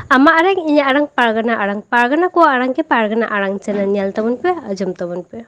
Ama arang inya arang pargana ko arang ke pargana arang channel nyal tabun pe ajam tabun pe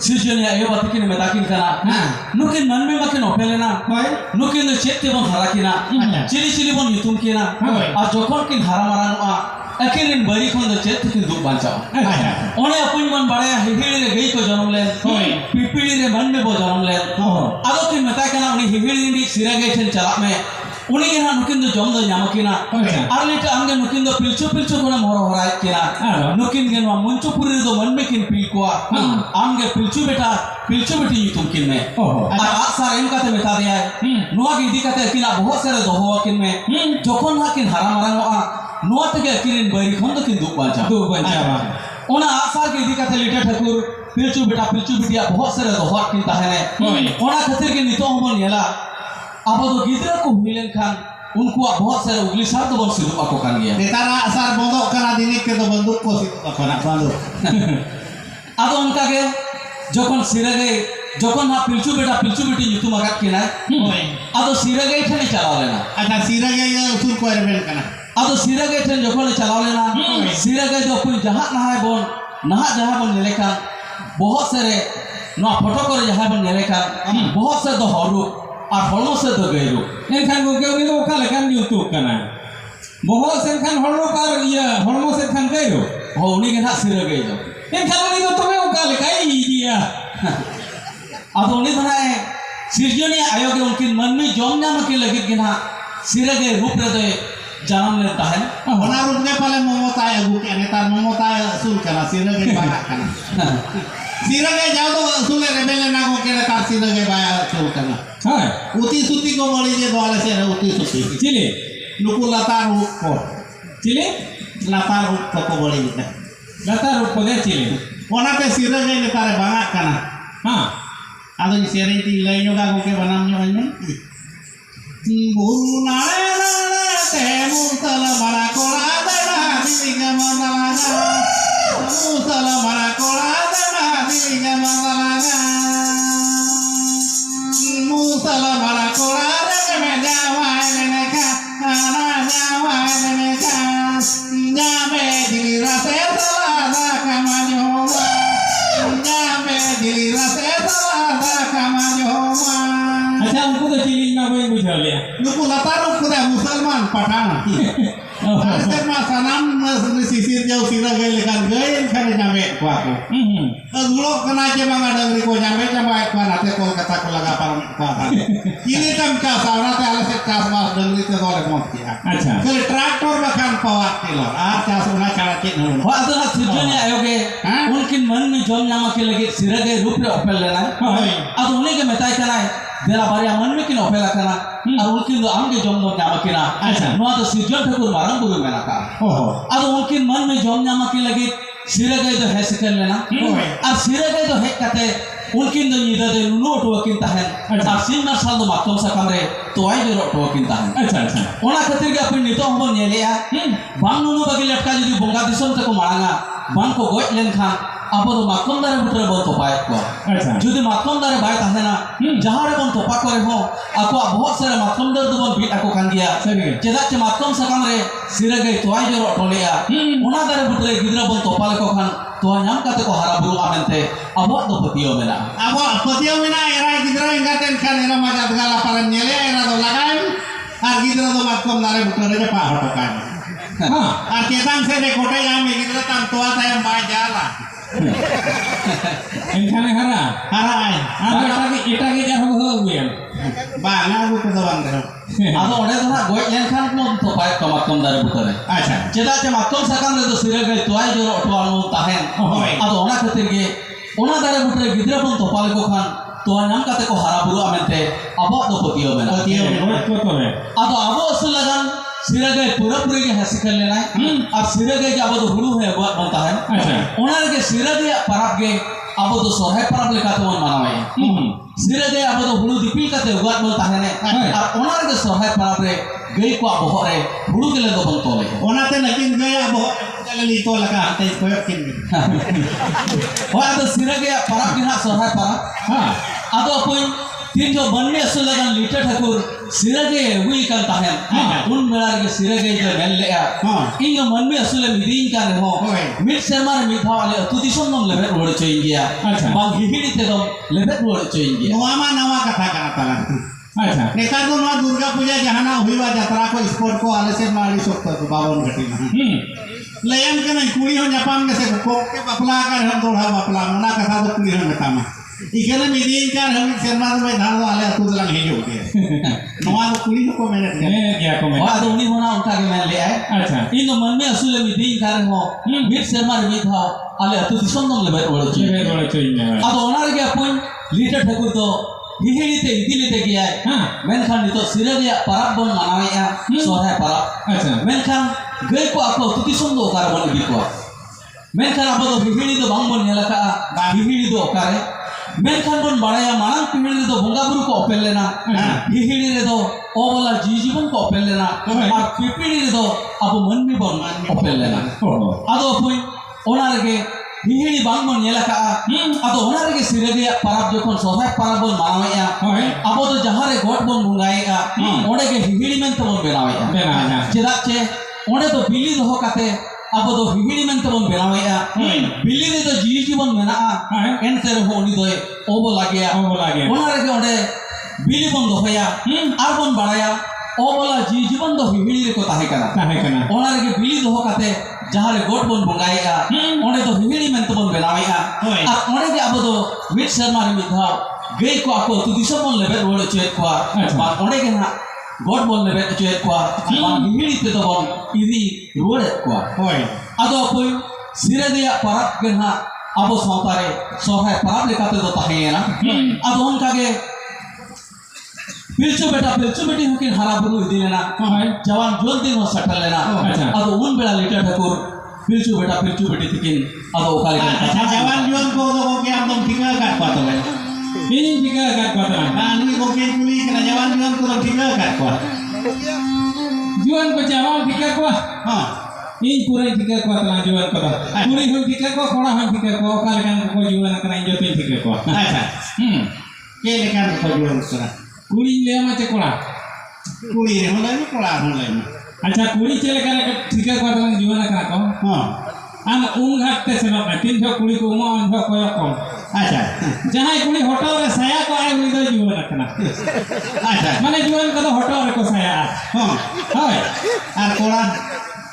Sejauhnya ayo batikin metakin kana, nukin manme makin opelena, nukin the cete bon harakina, cili bon yutum kina, a jokon kin haramarang akhirnya bari kon the cete kin duk bancao. One apun man baraya hihili re gay ko janam len, pipili re manme bo janam len, ado kin metakana uni hihili ni sirage chen chalak me. उन्हीं के ना नुकिंदो germ दो न्यामकीना आर्लेट आंगे नुकिंदो पिल्चो कोना मोरो होराय किना नुकिन के ना मुंचो पुरी दो मन में किन पिल कोआ आंगे पिल्चो बेटी युतुम किन में आज सारे इनका ते बता दिया है नुआ की दिक्कत है किना बहुत सारे दोहो किन में जोखन ना किन हरा मरा नुआ ते के किन बरी खंड किन दुख बांचा ओना आसार की दिक्कत है लिटर ठाकुर पिल्चो बेटिया बहुत सारे दोहो किन ताहने ओना खतिर के नितो हम नेला अब तो गिदरा को मिलन खान उनको बहुत सारे उगली सार तो बहुत सिद्धू आपको खान गया नेतारा सार बंदूक करा दिने के तो बंदूक को सिद्धू खाना बंदूक अब उनका के जोकन सिरे गए जोकन ना पिल्चू बेटी युतु मगात किना अब तो सिरे गए थे नहीं चलाओ लेना अच्छा सिरे गए या उतर को एरबेल करना अब तो सिरे गए थे जोकन नहीं चलाओ लेना सिरे गए जो अपन जहाँ जहाँ बन नेलेका बहुत सारे ना फोटो करे जहाँ बन नेलेका बहुत सारे तो हॉरू और हॉर्मो से तो गए लोग इनखान को क्या उन्हीं को क्या लेकर यूट्यूब करना बहुत से इनखान हॉर्मो पर या हॉर्मो से इनखान गए हो हो उन्हीं के ना सिर गए जो इनखान उन्हीं को तुम्हें वो क्या लेकर ही दिया अब उन्हीं बनाए सिरजनी आयोग उनकी मन में जोम नाम के लगे कि ना सिर गए रूप रहते जन्म लेता है बना रूप के पहले मोमोता है वो क्या नेता मोमोता सुन करना सिर गए बाहर करना सिर गए जाओ तो सुने रेबेले ना को क्या नेता सिर गए बाहर सुन करना हाँ उती सुती को बोली जे दोले से ना उती सुती चिले नुकु लातार रूप को चिले लातार रूप को बोली जे लातार रूप को दे चिले ओना पे सिर गए नेता रे बाहर करना हाँ आदो जी सेरे ती लई योगा को के बनाम जो है गुरु नारे नारे ते मुतल बड़ा कोड़ा देना दिलिंग मंदलागा मुतल बड़ा कोड़ा देना दिलिंग मंदलागा मुतल बड़ा कोड़ा देना में जावाय देने का ना जावाय देने का जामे दिली रसे सलादा कमाजोवा जामे दिली रसे सलादा कमाजोवा अच्छा उनको तो चिलिंग ना कोई बुझा लिया नुकु लातार उनको दे मुसलमान पठान ऐसे मां सनाम सिसिर जाओ सिरा गए लेकर गए इनखाने जामे को आपको अब लोग कना के मांगा डंगरी को जामे जमाए को नाते कोलकाता को लगा पर को था इन्हीं कम का सावरा ते आले से चास मास डंगरी ते दोले मत किया अच्छा फिर ट्रैक्टर बखान पवा किलो आ चास उना चढ़ा के न हो तो ना सिरजनी आयोगे उनके मन में जोम नाम के लगे सिर गए रूप रे ओपल लेना अब उन्हीं के मेताई करना है देला बारिया मन में किन ओपेला करना और उनकी तो आंगे जोम नो नाम किना अच्छा नो तो सिरजन ठाकुर मारंग बुरु मेना का अब उनके मन में जोम नाम के लगे सिर गए तो है सिकल लेना और सिर गए तो है कते उनकी तो निदा दे नुनो टो किनता है और सिन ना साल तो मातम सा कमरे तो आई जो टो किनता है अच्छा अच्छा ओना खातिर के अपन नितो हम नेलेया बांग नुनो बगी लटका जदी बोंगा दिसम तक मांगा बांग को गोय लेन खा अब तो मातम दारे बुटरे बोल तो पाए को अच्छा जदी मातम दारे बाय ताहे ना जहां रे बोन तो पा करे हो आपको बहुत सारे मातम दारे तो बोन बीट आको खान गया चेदा चे मातम सकम रे सिरे गई तो आई जो टोलेया ओना दारे बुटरे गिदरा बोन तो पाले को खान तो नाम काते को हरा बुरु आमेनते अब तो पतियो मेना अब पतियो मेना एरा गिदरा इंगातेन खान एरा मजा गला पालन नेले एरा तो लगाय और गिदरा तो मातम दारे बुटरे जे पा हटो कान हां और केदान से ने कोटे या में गिदरा तम तो आता है मा जाला एनखाने हरा हाराय आगे इटा के जा हो गया बांगा को तो बंद आदो ओडे तो ना गोय लेन खान को तो पाय तो मातम दारे बुतरे अच्छा चेदा चे मातम साकाम रे तो सिरे गए तोय जो अटवानो ताहेन आदो ओना खातिर गे ओना दारे बुतरे गिद्रा बन तो पाले को खान तो नाम काते को हारा बुरु आमेते अबो दो पतियो मेना पतियो को तो है आदो अबो असल लगान सिरे गए पूरा पूरी के हसी कर लेना और सिरे गए अबो तो हुलू है बात बनता है अच्छा ओना के सिरे गए परब गे अबो तो सोहे परब लेका तो मनावे सिरे गए अबो तो हुलू दिपिल काते बात बनता है ने और ओना के सोहे परब रे गई को अबो रे हुलू के ले दो बन तोले ओनाते नकिन गया अब जगली तो लगा हते कोय किन और आदो सिरे गए परब के ना सोहे परब हां आदो अपन तीन जो बनने असल लगन लीटर ठाकुर सिरगे हुई करता है उन बेला के सिरगे जो मेल ले इन मन में असल मिदीन का हो मिड शर्मा ने मिधा वाले तू दिसों नम लेबे रोड चोइन गया बांग हिहिड़ी ते दम लेबे रोड चोइन गया नवा कथा करा तला अच्छा नेता को नवा दुर्गा पूजा जहाना हुईवा यात्रा को स्पोर्ट को आले से मारी सकता तो बावन घटी लयन के नहीं कुड़ी हो जापान के से को के बपला कर हम दोड़ा बपला मना कथा तो कुड़ी हो नता में इकने मिदीन का हम शर्मा में धान वाले तू दला नहीं जो के नवा तो कुड़ी को मैंने क्या को मैं और उन्हीं होना उनका के मैं ले आए अच्छा इन मन में असल मिदीन का हो मिड शर्मा में था आले तू दिसों नम लेबे रोड चोइन अब ओनार के अपन लीटर ठाकुर तो हिहिड़ीते इदिलेते गया मेनखान नितो सिरगे परब बन मनावेया सोहे परब अच्छा मेनखान गई को आपको तुतिसों दो ओकार बन इदी को मेनखान अब तो हिहिड़ी दो बांग बन नेलका हिहिड़ी दो ओकारे मेनखान बन बड़ाया मांग पिहिड़ी दो बोंगा बुरु को ओपेल लेना हिहिड़ी रे दो ओ वाला जीवन को ओपेल लेना और पिपिड़ी रे दो अब मन में बन ओपेल लेना आदो अपन ओनार के हिहिड़ी बांग बन नेलका आदो ओनार के सिरगे परब जोखन सोहे परब बन मनावेया अब तो जहां रे गोट बन बुंगाएगा ओडे के हिहिड़ी में तो बन बेनावेया चेदा चे ओडे तो बिली दो काते अब तो हिहिड़ी में तो बन बेनावेया बिली रे तो जीवन मेना एनते रे होनी दो ओबो लागेया ओनार के ओडे बिली बन दोया आर बन बड़ाया ओ बोला जीवन दो हिहिड़ी रे को ताहे कना ओनार के बिली दो काते जहां रे गोट बन बुंगाएगा ओडे तो हिहिड़ी में तो बन बेनावेया और ओडे के अब तो मिट शर्मा रे मिधा गई को आको तू दिसो बन लेबे रोड चेत को बा ओडे के ना गोट बन लेबे चेत को बा हिहिड़ी ते तो बन इदी रोड को होय आदो अपन सिरे दिया परब के ना अब सौतारे सोहे परब लेकाते तो ताहेना आदो उनका के पिलचू बेटी होकिन हारा बुरु इदी लेना जवान जोल दिन हो सटल लेना आदो उन बेला लीटर ठाकुर पिलचू बेटी तिकिन आदो ओकाले अच्छा जवान जोन को तो के एकदम ठिका काट पातो है इन ठिका काट पातो आनी को के कुली के जवान जोन को ठिका काट पा जोन को जवान ठिका को हां इन पूरे ठिका को तना जोन को पूरी हो ठिका को कोड़ा हम ठिका को ओकाले कान को जोन करा इन जो ठिका को अच्छा के लेकान को जोन सरा कुड़ी ले माचे कोड़ा कुड़ी रे होला नि कोड़ा होला नि अच्छा कुड़ी चले करे ठिका को तना जोन करा को हां आम घाटते से तीन ठो कुड़ी को उमा अन को को अच्छा जहां कुड़ी होटो रे साया को आए हुई दो जीवन रखना अच्छा माने जीवन को होटो रे को साया हां हाय और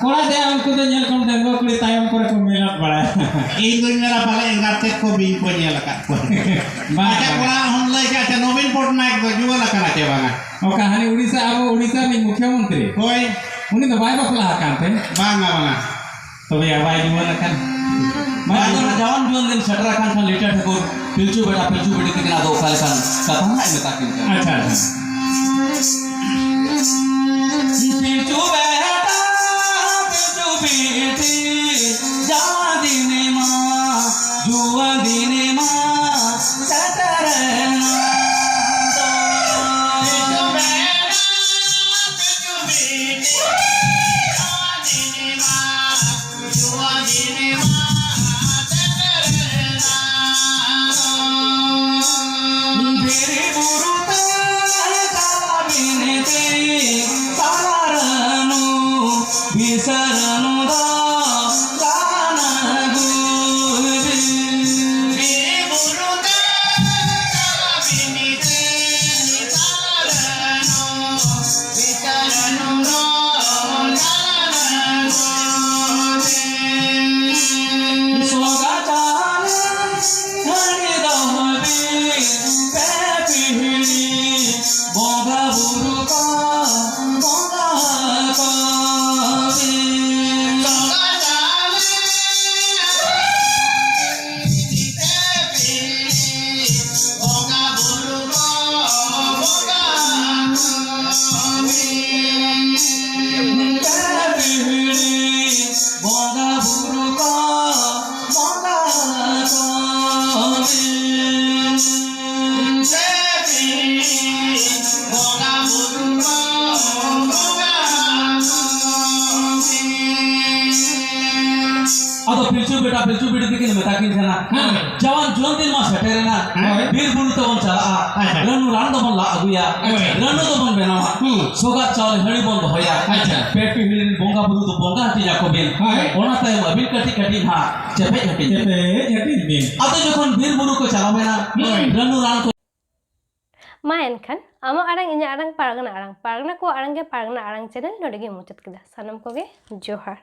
कोड़ा दे उनको तो नेल कोन देंगो कुड़ी तायम करे को मेला बड़ा ई कोई मेरा बाले गाते को भी को नेल का बाका कोड़ा हम लई के अच्छा नवीन पटनायक दो जीवन रखना के बागा ओ कहानी उड़ीसा अब उड़ीसा में मुख्यमंत्री होय उनी तो बाय बकला कांते बांगा तो भैया भाई जीवन रखन मैं तो जवान जीवन दिन सटरा खान लीटर ठाकुर पिलचू बेटी तिकना दो साल खान कथा ना में ताकिन अच्छा पिलचू बेटी जा दिने मां जुआ दिने मां सटरना पिलचू बेटी ᱟᱫᱚ ᱯᱤᱞᱪᱩ ᱵᱮᱴᱟ ᱫᱤᱠᱤᱱ ᱢᱮᱛᱟᱠᱤᱱ ᱠᱟᱱᱟ ᱡᱟᱣᱟᱱ ᱡᱚᱱ ᱫᱤᱱ ᱢᱟ ᱥᱮᱴᱮᱨᱮᱱᱟ ᱵᱤᱨ ᱵᱩᱨᱩ ᱛᱮᱵᱚᱱ ᱪᱟᱞᱟᱜᱼᱟ ᱨᱟᱱᱩ ᱨᱟᱱ ᱫᱚᱵᱚᱱ ᱞᱟᱜ ᱟᱹᱜᱩᱭᱟ ᱨᱟᱱᱩ ᱫᱚᱵᱚᱱ ᱵᱮᱱᱟᱣᱟ ᱥᱚᱜᱟᱛ ᱪᱟᱣᱞᱮ ᱦᱟᱺᱰᱤ ᱵᱚᱱ ᱫᱚᱦᱚᱭᱟ ᱯᱮᱴ ᱯᱤᱦᱤᱲᱤ ᱵᱚᱸᱜᱟ ᱵᱩᱨᱩ ᱫᱚ ᱵᱚᱸᱜᱟ ᱦᱟᱹᱴᱤᱧ ᱟᱠᱚ ᱵᱤᱱ ᱚᱱᱟ ᱛᱟᱭᱚᱢ ᱟᱹᱵᱤᱱ ᱠᱟᱹᱴᱤᱡ ᱠᱟᱹᱴᱤᱡ ᱦᱟᱸᱜ ᱪᱮᱯᱮᱡ ᱦᱟᱹᱴᱤᱧ ᱵᱤᱱ ᱟᱫᱚ ᱡᱚᱠᱷᱚᱱ ᱵᱤᱨ ᱵᱩᱨᱩ ᱠᱚ ᱪᱟᱞᱟᱣᱮᱱᱟ ᱨᱟᱱᱩ ᱨᱟᱱ ᱠᱚ मा एनखान आमा आड़ांग इᱧᱟᱹᱜ आड़ांग पारगना को आड़ांग गे पारगना आड़ांग चैनल नोडे गे मुचाद केदा सानम को गे जोहार।